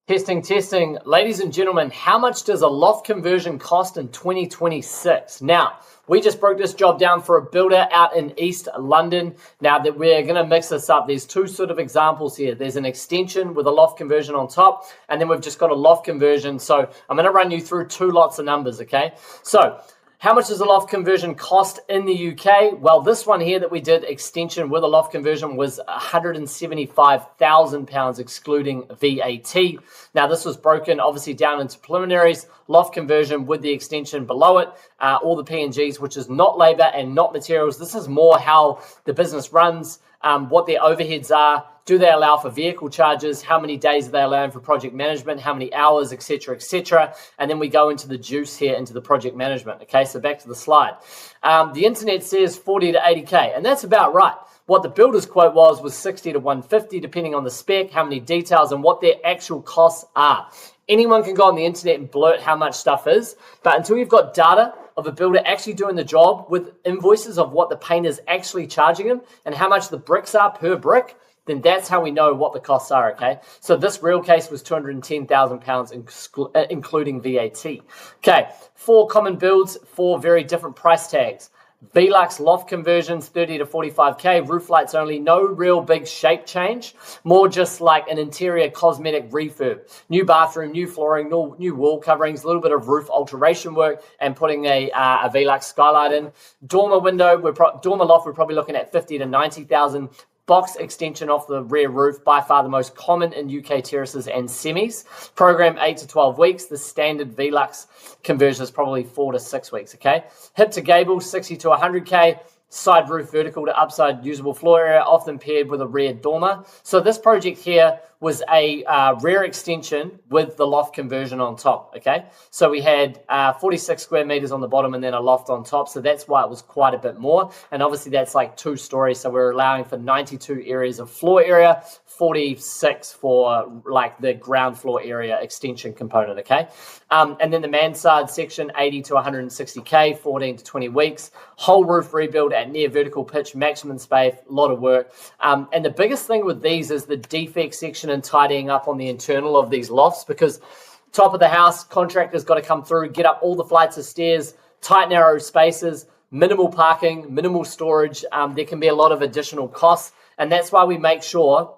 Testing, testing. Ladies and gentlemen, how much does a loft conversion cost in 2026? Now, we just broke this job down for a builder out in East London. Now that we're going to mix this up, there's two sort of examples here. There's an extension with a loft conversion on top, and then we've just got a loft conversion. So I'm going to run you through two lots of numbers, okay? So how much does a loft conversion cost in the UK? Well, this one here that we did extension with a loft conversion was £175,000 excluding VAT. Now, this was broken obviously down into preliminaries, loft conversion with the extension below it, all the P&Gs, which is not labor and not materials. This is more how the business runs, what their overheads are. Do they allow for vehicle charges? How many days are they allowing for project management? How many hours, etc., etc.? And then we go into the juice here, into the project management. Okay, so back to the slide. The internet says 40 to 80K, and that's about right. What the builder's quote was 60 to 150, depending on the spec, how many details, and what their actual costs are. Anyone can go on the internet and blurt how much stuff is, but until you've got data of a builder actually doing the job with invoices of what the painter's actually charging them and how much the bricks are per brick, then that's how we know what the costs are, okay? So this real case was £210,000 including VAT. Okay, 4 common builds, 4 very different price tags. Velux loft conversions, 30 to 45K, roof lights only, no real big shape change, more just like an interior cosmetic refurb. New bathroom, new flooring, new wall coverings, a little bit of roof alteration work, and putting a Velux skylight in. Dormer window, dormer loft, we're probably looking at 50 to 90,000. Box extension off the rear roof, by far the most common in UK terraces and semis. Program 8 to 12 weeks. The standard Velux conversion is probably 4 to 6 weeks, okay? Hip-to-gable, 60 to 100K. Side roof vertical to upside usable floor area, often paired with a rear dormer. So this project here was a rear extension with the loft conversion on top, okay? So we had 46 square meters on the bottom and then a loft on top. So that's why it was quite a bit more. And obviously that's like 2 stories. So we're allowing for 92 areas of floor area, 46 for like the ground floor area extension component, okay? And then the Mansard section, 80 to 160K, 14 to 20 weeks. Whole roof rebuild at near vertical pitch, maximum space, a lot of work. And the biggest thing with these is the defect section and tidying up on the internal of these lofts, because top of the house, contractor's got to come through, get up all the flights of stairs, tight, narrow spaces, minimal parking, minimal storage. There can be a lot of additional costs. And that's why we make sure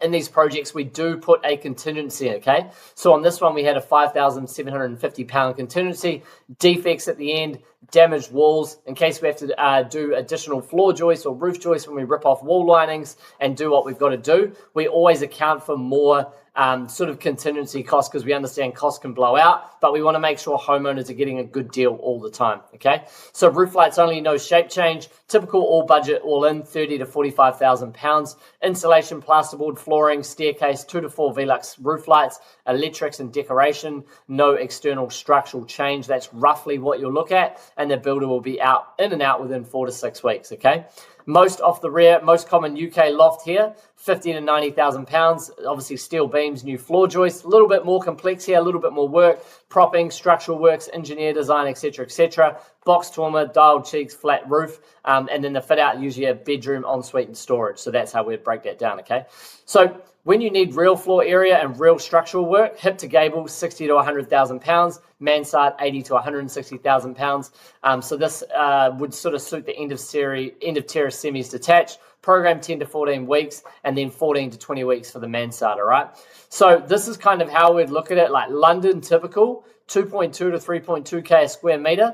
in these projects, we do put a contingency, okay? So on this one, we had a £5,750 contingency, defects at the end, damaged walls, in case we have to do additional floor joists or roof joists when we rip off wall linings and do what we've got to do. We always account for more sort of contingency costs because we understand costs can blow out, but we want to make sure homeowners are getting a good deal all the time, okay? So roof lights only, no shape change, typical all budget, all in, 30 to 45,000 pounds. Insulation, plasterboard, flooring, staircase, 2 to 4 Velux roof lights, electrics and decoration, no external structural change. That's roughly what you'll look at, and the builder will be out in and out within 4 to 6 weeks, okay? Most off the rear, most common UK loft here, 50 to 90,000 pounds. Obviously steel beams, new floor joists, a little bit more complex here, a little bit more work, propping, structural works, engineer design, etc., etc. Box dormer, dialed cheeks, flat roof, and then the fit out, usually a bedroom, ensuite, and storage. So that's how we'd break that down, okay? So when you need real floor area and real structural work, Hip-to-gable, 60 to 100,000 pounds, Mansard, 80 to 160,000 pounds. So this would sort of suit the end of terrace semis detached. Program 10 to 14 weeks, and then 14 to 20 weeks for the Mansard, all right? So this is kind of how we'd look at it, like London typical, 2.2 to 3.2K a square meter.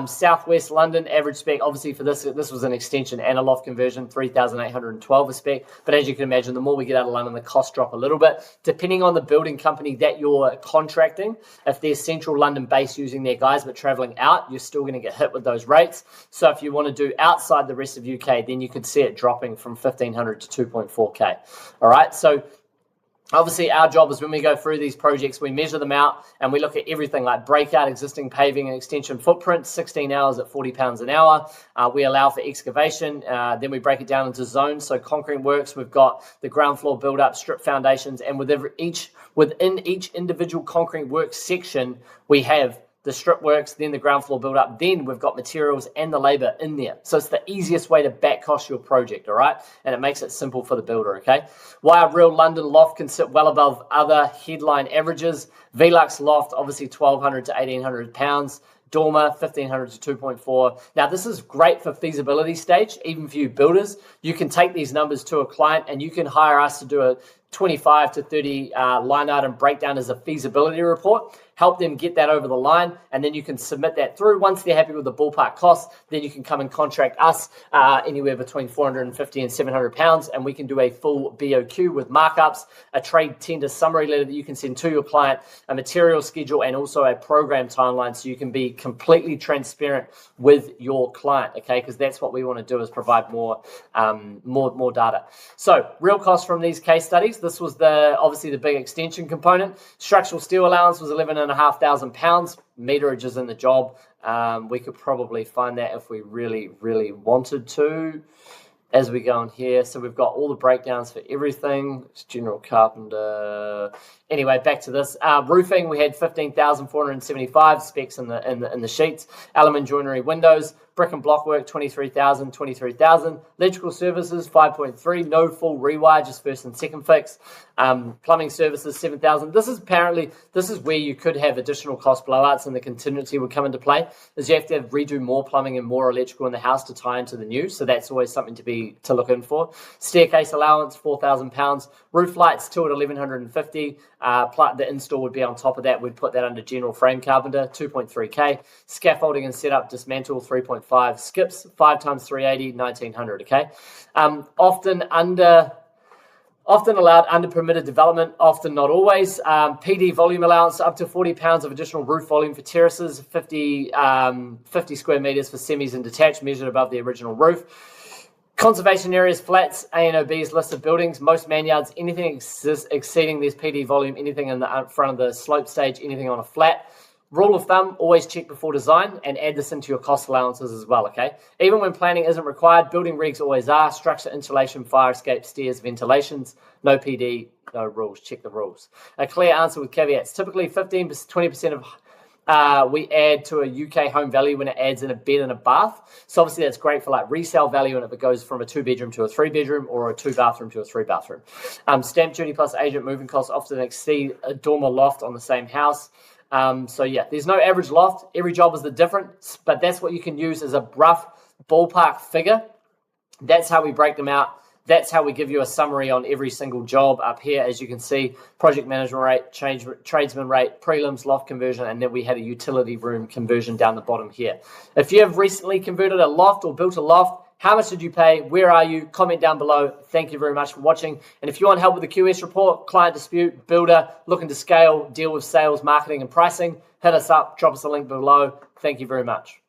Southwest London, average spec, obviously for this was an extension and a loft conversion, 3,812 a spec. But as you can imagine, the more we get out of London, the costs drop a little bit. Depending on the building company that you're contracting, if they're central London based using their guys but traveling out, you're still going to get hit with those rates. So if you want to do outside the rest of UK, then you could see it dropping from 1,500 to 2.4K. All right, so obviously, our job is when we go through these projects, we measure them out and we look at everything like breakout, existing paving and extension footprint, 16 hours at £40 an hour. We allow for excavation. Then we break it down into zones. So concrete works, we've got the ground floor build up, strip foundations, and within each individual concrete work section, we have the strip works, then the ground floor build up, then we've got materials and the labor in there. So it's the easiest way to back cost your project, all right? And it makes it simple for the builder, okay? Why a real London loft can sit well above other headline averages. Velux loft, obviously 1,200 to 1,800 pounds. Dormer, 1,500 to 2.4. Now, this is great for feasibility stage, even for you builders. You can take these numbers to a client and you can hire us to do a 25 to 30 line item breakdown as a feasibility report, help them get that over the line, and then you can submit that through. Once they're happy with the ballpark cost, then you can come and contract us anywhere between 450 and 700 pounds, and we can do a full BOQ with markups, a trade tender summary letter that you can send to your client, a material schedule, and also a program timeline, so you can be completely transparent with your client, okay? Because that's what we want to do, is provide more data. So real costs from these case studies. This was obviously the big extension component. Structural steel allowance was 11,500 pounds. Meterage is in the job. We could probably find that if we really, really wanted to. As we go on here, so we've got all the breakdowns for everything. It's general carpenter. Anyway, back to this. Roofing, we had 15,475 specs in the sheets. Element joinery windows. Brick and block work, 23,000. Electrical services, 5.3. No full rewire, just first and second fix. Plumbing services, 7,000. This is where you could have additional cost blowouts and the contingency would come into play, is you have to redo more plumbing and more electrical in the house to tie into the new. So that's always something to look in for. Staircase allowance, 4,000 pounds. Roof lights, 2 at 1,150. The install would be on top of that. We'd put that under general frame carpenter, 2.3k. Scaffolding and setup, dismantle, 3.5. Skips, 5 times 380, 1,900. Okay. Often allowed under permitted development, often not always. PD volume allowance up to 40 pounds of additional roof volume for terraces, 50 square meters for semis and detached, measured above the original roof. Conservation areas, flats, A&OBs, listed buildings, most man yards, anything exceeding this PD volume, anything in the front of the slope stage, anything on a flat. Rule of thumb, always check before design and add this into your cost allowances as well, okay? Even when planning isn't required, building regs always are. Structure, insulation, fire escape, stairs, ventilations, no PD, no rules. Check the rules. A clear answer with caveats. Typically 15 to 20% of we add to a UK home value when it adds in a bed and a bath. So obviously that's great for like resale value, and if it goes from a 2-bedroom to a 3-bedroom or a 2-bathroom to a 3-bathroom. Stamp duty plus agent moving costs often exceed a dormer loft on the same house. So yeah, there's no average loft. Every job is different, but that's what you can use as a rough ballpark figure. That's how we break them out. That's how we give you a summary on every single job up here. As you can see, project management rate, tradesman rate, prelims, loft conversion, and then we had a utility room conversion down the bottom here. If you have recently converted a loft or built a loft, how much did you pay? Where are you? Comment down below. Thank you very much for watching. And if you want help with the QS report, client dispute, builder, looking to scale, deal with sales, marketing, and pricing, hit us up. Drop us a link below. Thank you very much.